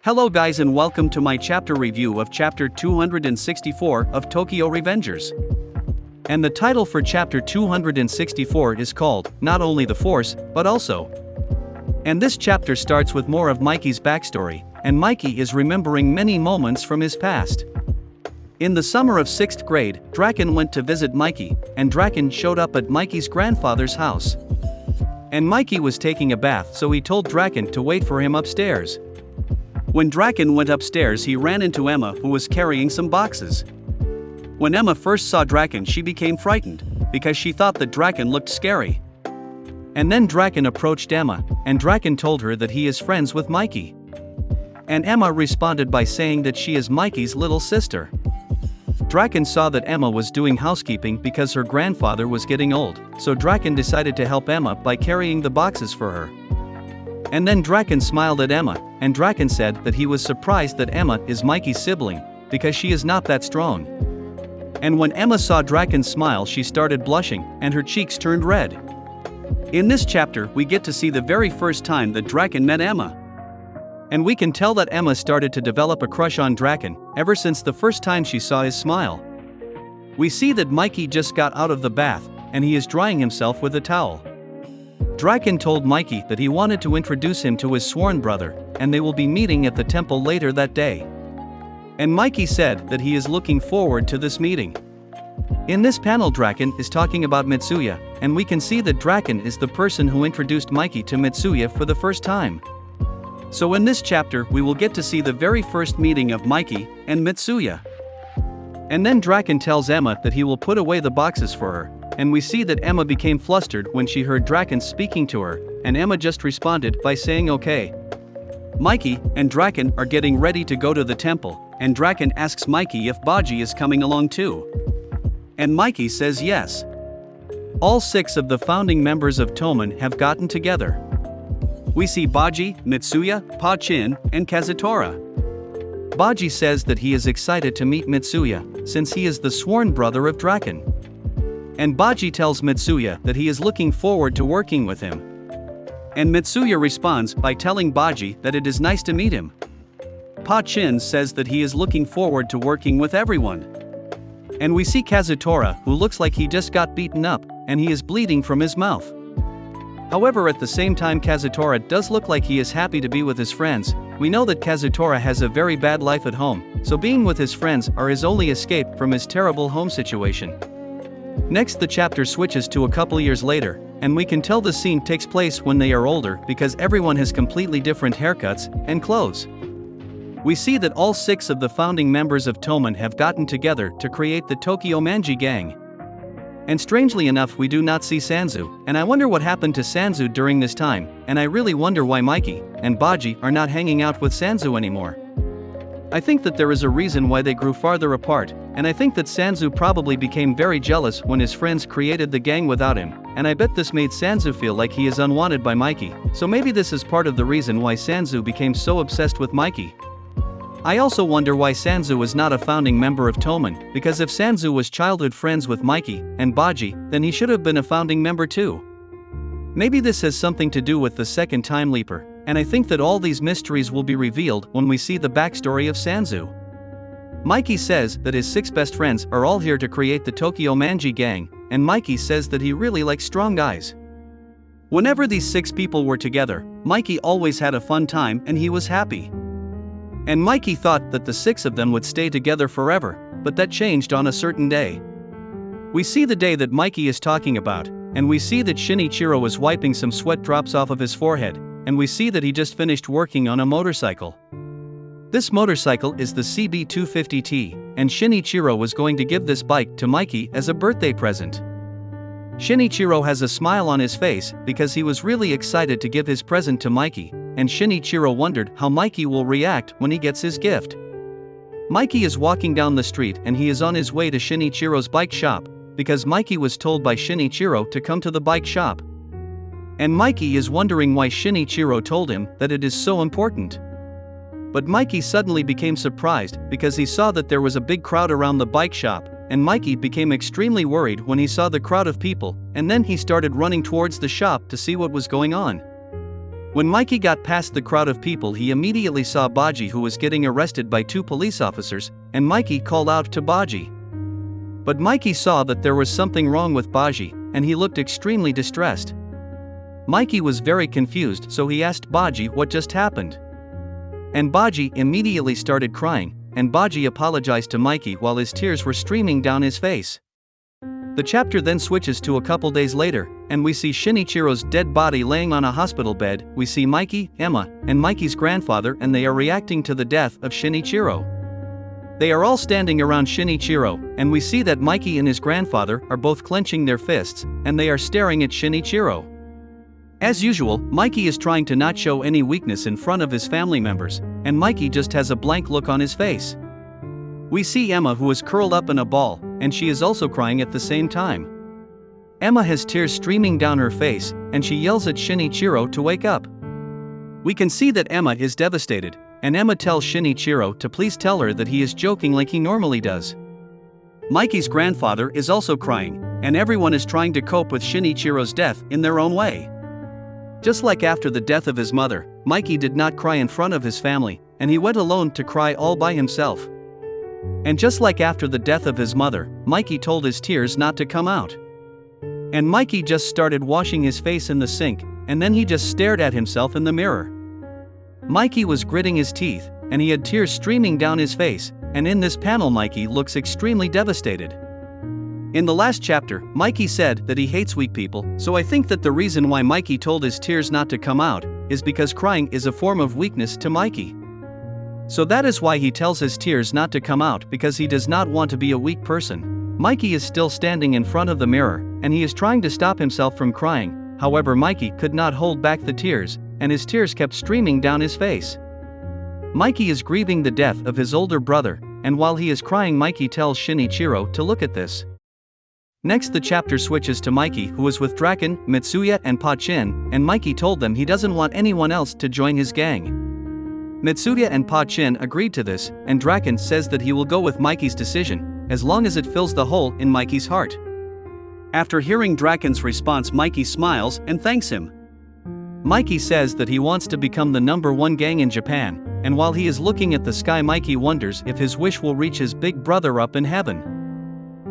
Hello guys and welcome to my chapter review of chapter 264 of Tokyo Revengers. And the title for chapter 264 is called, Not Only the Force, but Also. And this chapter starts with more of Mikey's backstory, and Mikey is remembering many moments from his past. In the summer of 6th grade, Draken went to visit Mikey, and Draken showed up at Mikey's grandfather's house. And Mikey was taking a bath, so he told Draken to wait for him upstairs. When Draken went upstairs, he ran into Emma, who was carrying some boxes. When Emma first saw Draken, she became frightened, because she thought that Draken looked scary. And then Draken approached Emma, and Draken told her that he is friends with Mikey. And Emma responded by saying that she is Mikey's little sister. Draken saw that Emma was doing housekeeping because her grandfather was getting old, so Draken decided to help Emma by carrying the boxes for her. And then Draken smiled at Emma, and Draken said that he was surprised that Emma is Mikey's sibling, because she is not that strong. And when Emma saw Draken's smile, she started blushing, and her cheeks turned red. In this chapter, we get to see the very first time that Draken met Emma. And we can tell that Emma started to develop a crush on Draken, ever since the first time she saw his smile. We see that Mikey just got out of the bath, and he is drying himself with a towel. Draken told Mikey that he wanted to introduce him to his sworn brother, and they will be meeting at the temple later that day. And Mikey said that he is looking forward to this meeting. In this panel, Draken is talking about Mitsuya, and we can see that Draken is the person who introduced Mikey to Mitsuya for the first time. So in this chapter, we will get to see the very first meeting of Mikey and Mitsuya. And then Draken tells Emma that he will put away the boxes for her, and we see that Emma became flustered when she heard Draken speaking to her, and Emma just responded by saying okay. Mikey and Draken are getting ready to go to the temple, and Draken asks Mikey if Baji is coming along too. And Mikey says yes. All 6 of the founding members of Toman have gotten together. We see Baji, Mitsuya, Pa-chin, and Kazutora. Baji says that he is excited to meet Mitsuya, since he is the sworn brother of Draken. And Baji tells Mitsuya that he is looking forward to working with him. And Mitsuya responds by telling Baji that it is nice to meet him. Pa-chin says that he is looking forward to working with everyone. And we see Kazutora, who looks like he just got beaten up, and he is bleeding from his mouth. However, at the same time, Kazutora does look like he is happy to be with his friends. We know that Kazutora has a very bad life at home, so being with his friends are his only escape from his terrible home situation. Next, the chapter switches to a couple years later, and we can tell the scene takes place when they are older because everyone has completely different haircuts and clothes. We see that all 6 of the founding members of Toman have gotten together to create the Tokyo Manji gang. And strangely enough, we do not see Sanzu, and I wonder what happened to Sanzu during this time, and I really wonder why Mikey and Baji are not hanging out with Sanzu anymore. I think that there is a reason why they grew farther apart, and I think that Sanzu probably became very jealous when his friends created the gang without him, and I bet this made Sanzu feel like he is unwanted by Mikey, so maybe this is part of the reason why Sanzu became so obsessed with Mikey. I also wonder why Sanzu was not a founding member of Toman, because if Sanzu was childhood friends with Mikey and Baji, then he should have been a founding member too. Maybe this has something to do with the second time leaper, and I think that all these mysteries will be revealed when we see the backstory of Sanzu. Mikey says that his 6 best friends are all here to create the Tokyo Manji gang, and Mikey says that he really likes strong guys. Whenever these 6 people were together, Mikey always had a fun time and he was happy. And Mikey thought that the 6 of them would stay together forever, but that changed on a certain day. We see the day that Mikey is talking about, and we see that Shinichiro is wiping some sweat drops off of his forehead, and we see that he just finished working on a motorcycle. This motorcycle is the CB250T, and Shinichiro was going to give this bike to Mikey as a birthday present. Shinichiro has a smile on his face because he was really excited to give his present to Mikey, and Shinichiro wondered how Mikey will react when he gets his gift. Mikey is walking down the street and he is on his way to Shinichiro's bike shop, because Mikey was told by Shinichiro to come to the bike shop. And Mikey is wondering why Shinichiro told him that it is so important. But Mikey suddenly became surprised because he saw that there was a big crowd around the bike shop, and Mikey became extremely worried when he saw the crowd of people, and then he started running towards the shop to see what was going on. When Mikey got past the crowd of people, he immediately saw Baji, who was getting arrested by 2 police officers, and Mikey called out to Baji. But Mikey saw that there was something wrong with Baji, and he looked extremely distressed. Mikey was very confused, so he asked Baji what just happened. And Baji immediately started crying, and Baji apologized to Mikey while his tears were streaming down his face. The chapter then switches to a couple days later, and we see Shinichiro's dead body laying on a hospital bed. We see Mikey, Emma, and Mikey's grandfather, and they are reacting to the death of Shinichiro. They are all standing around Shinichiro, and we see that Mikey and his grandfather are both clenching their fists, and they are staring at Shinichiro. As usual, Mikey is trying to not show any weakness in front of his family members, and Mikey just has a blank look on his face. We see Emma, who is curled up in a ball, and she is also crying at the same time. Emma has tears streaming down her face, and she yells at Shinichiro to wake up. We can see that Emma is devastated, and Emma tells Shinichiro to please tell her that he is joking like he normally does. Mikey's grandfather is also crying, and everyone is trying to cope with Shinichiro's death in their own way. Just like after the death of his mother, Mikey did not cry in front of his family, and he went alone to cry all by himself. And just like after the death of his mother, Mikey told his tears not to come out. And Mikey just started washing his face in the sink, and then he just stared at himself in the mirror. Mikey was gritting his teeth, and he had tears streaming down his face, and in this panel Mikey looks extremely devastated. In the last chapter, Mikey said that he hates weak people, so I think that the reason why Mikey told his tears not to come out is because crying is a form of weakness to Mikey. So that is why he tells his tears not to come out, because he does not want to be a weak person. Mikey is still standing in front of the mirror, and he is trying to stop himself from crying. However, Mikey could not hold back the tears, and his tears kept streaming down his face. Mikey is grieving the death of his older brother, and while he is crying, Mikey tells Shinichiro to look at this. Next, the chapter switches to Mikey, who is with Draken, Mitsuya, and Pa-chin, and Mikey told them he doesn't want anyone else to join his gang. Mitsuya and Pa-chin agreed to this, and Draken says that he will go with Mikey's decision, as long as it fills the hole in Mikey's heart. After hearing Draken's response, Mikey smiles and thanks him. Mikey says that he wants to become the #1 gang in Japan, and while he is looking at the sky, Mikey wonders if his wish will reach his big brother up in heaven.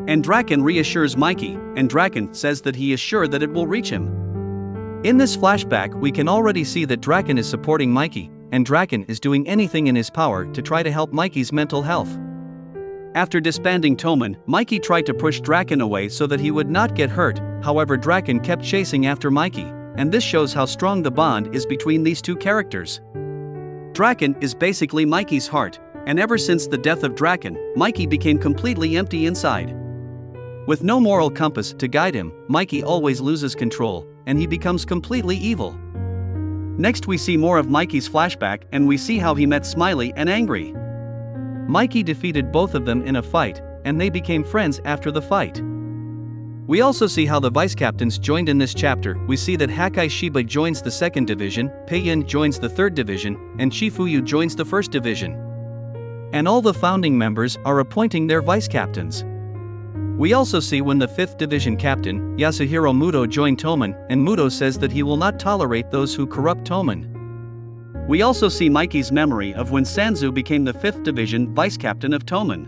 And Draken reassures Mikey, and Draken says that he is sure that it will reach him. In this flashback, we can already see that Draken is supporting Mikey, and Draken is doing anything in his power to try to help Mikey's mental health. After disbanding Toman, Mikey tried to push Draken away so that he would not get hurt. However, Draken kept chasing after Mikey, and this shows how strong the bond is between these two characters. Draken is basically Mikey's heart, and ever since the death of Draken, Mikey became completely empty inside. With no moral compass to guide him, Mikey always loses control, and he becomes completely evil. Next, we see more of Mikey's flashback, and we see how he met Smiley and Angry. Mikey defeated both of them in a fight, and they became friends after the fight. We also see how the vice captains joined in this chapter. We see that Hakai Shiba joins the 2nd division, Peiyin joins the 3rd division, and Shifuyu joins the 1st division. And all the founding members are appointing their vice captains. We also see when the 5th division captain, Yasuhiro Muto, joined Toman, and Muto says that he will not tolerate those who corrupt Toman. We also see Mikey's memory of when Sanzu became the 5th division vice captain of Toman.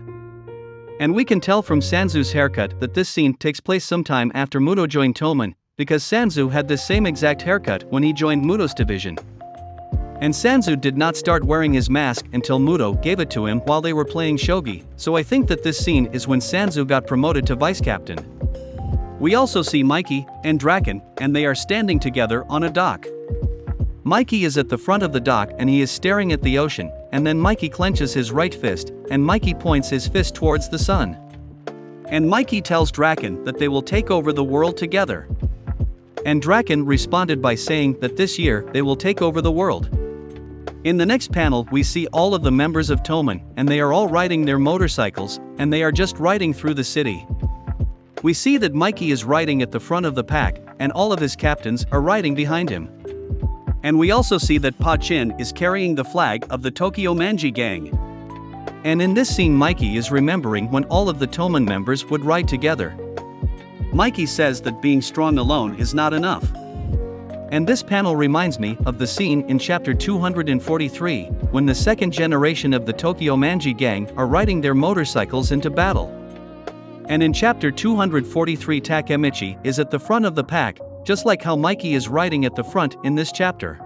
And we can tell from Sanzu's haircut that this scene takes place sometime after Muto joined Toman, because Sanzu had this same exact haircut when he joined Muto's division. And Sanzu did not start wearing his mask until Muto gave it to him while they were playing shogi, so I think that this scene is when Sanzu got promoted to vice captain. We also see Mikey and Draken, and they are standing together on a dock. Mikey is at the front of the dock and he is staring at the ocean, and then Mikey clenches his right fist, and Mikey points his fist towards the sun. And Mikey tells Draken that they will take over the world together. And Draken responded by saying that this year they will take over the world. In the next panel, we see all of the members of Toman, and they are all riding their motorcycles, and they are just riding through the city. We see that Mikey is riding at the front of the pack, and all of his captains are riding behind him. And we also see that Pa-chin is carrying the flag of the Tokyo Manji gang. And in this scene, Mikey is remembering when all of the Toman members would ride together. Mikey says that being strong alone is not enough. And this panel reminds me of the scene in chapter 243, when the second generation of the Tokyo Manji gang are riding their motorcycles into battle. And in chapter 243 Takemichi is at the front of the pack, just like how Mikey is riding at the front in this chapter.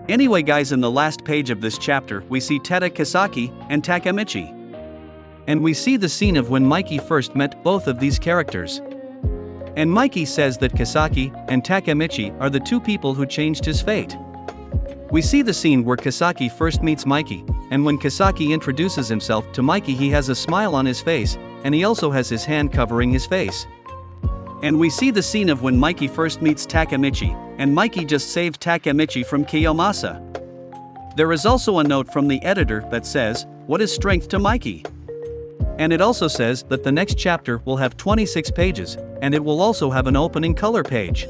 Anyway guys, in the last page of this chapter we see Tada Kisaki and Takemichi. And we see the scene of when Mikey first met both of these characters. And Mikey says that Kisaki and Takemichi are the two people who changed his fate. We see the scene where Kisaki first meets Mikey, and when Kisaki introduces himself to Mikey he has a smile on his face, and he also has his hand covering his face. And we see the scene of when Mikey first meets Takemichi, and Mikey just saved Takemichi from Kiyomasa. There is also a note from the editor that says, "What is strength to Mikey?" And it also says that the next chapter will have 26 pages, and it will also have an opening color page.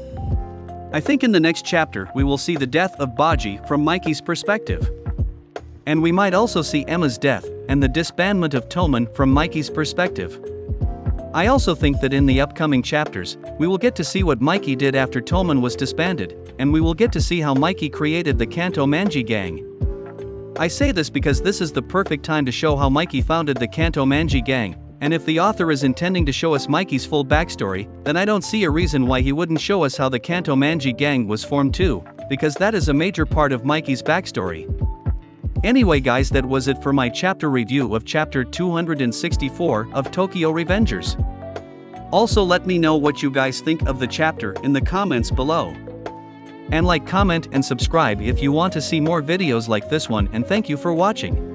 I think in the next chapter we will see the death of Baji from Mikey's perspective. And we might also see Emma's death, and the disbandment of Toman from Mikey's perspective. I also think that in the upcoming chapters, we will get to see what Mikey did after Toman was disbanded, and we will get to see how Mikey created the Kanto Manji gang. I say this because this is the perfect time to show how Mikey founded the Kanto Manji gang, and if the author is intending to show us Mikey's full backstory, then I don't see a reason why he wouldn't show us how the Kanto Manji gang was formed too, because that is a major part of Mikey's backstory. Anyway guys, that was it for my chapter review of chapter 264 of Tokyo Revengers. Also let me know what you guys think of the chapter in the comments below. And like, comment and subscribe if you want to see more videos like this one, and thank you for watching.